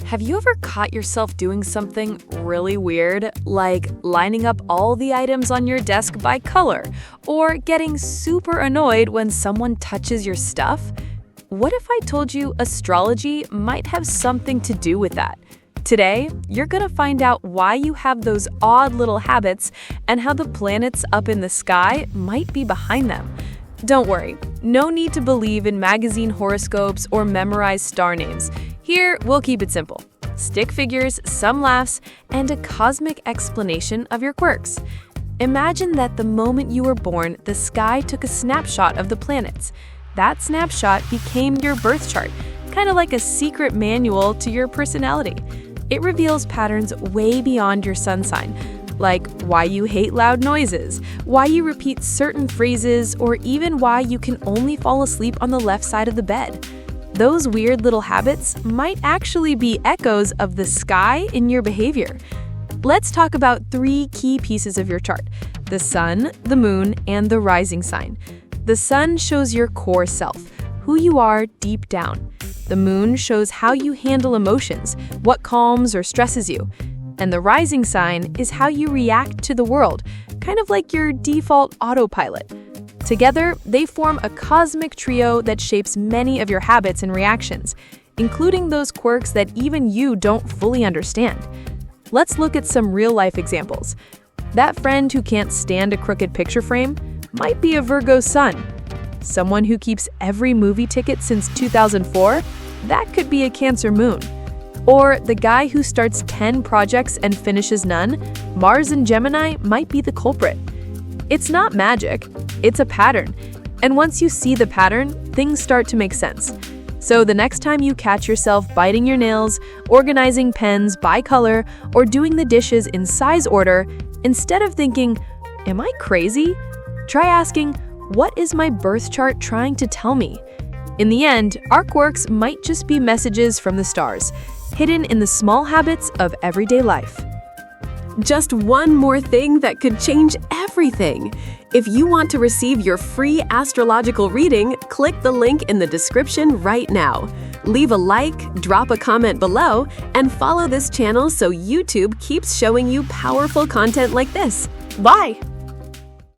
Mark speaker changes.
Speaker 1: Have you ever caught yourself doing something really weird, like lining up all the items on your desk by color, or getting super annoyed when someone touches your stuff? What if I told you astrology might have something to do with that? Today, you're gonna find out why you have those odd little habits and how the planets up in the sky might be behind them. Don't worry, no need to believe in magazine horoscopes or memorize star names. Here, we'll keep it simple. Stick figures, some laughs, and a cosmic explanation of your quirks. Imagine that the moment you were born, the sky took a snapshot of the planets. That snapshot became your birth chart, kind of like a secret manual to your personality. It reveals patterns way beyond your sun sign, like why you hate loud noises, why you repeat certain phrases, or even why you can only fall asleep on the left side of the bed. Those weird little habits might actually be echoes of the sky in your behavior. Let's talk about 3 key pieces of your chart: the sun, the moon, and the rising sign. The sun shows your core self, who you are deep down. The moon shows how you handle emotions, what calms or stresses you. And the rising sign is how you react to the world, kind of like your default autopilot. Together, they form a cosmic trio that shapes many of your habits and reactions, including those quirks that even you don't fully understand. Let's look at some real-life examples. That friend who can't stand a crooked picture frame might be a Virgo sun. Someone who keeps every movie ticket since 2004, that could be a Cancer moon. Or the guy who starts 10 projects and finishes none, Mars in Gemini might be the culprit. It's not magic, it's a pattern. And once you see the pattern, things start to make sense. So the next time you catch yourself biting your nails, organizing pens by color, or doing the dishes in size order, instead of thinking, "Am I crazy?" try asking, "What is my birth chart trying to tell me?" In the end, our quirks might just be messages from the stars, hidden in the small habits of everyday life.
Speaker 2: Just one more thing that could change everything. If you want to receive your free astrological reading, click the link in the description right now. Leave a like, drop a comment below, and follow this channel so YouTube keeps showing you powerful content like this. Bye!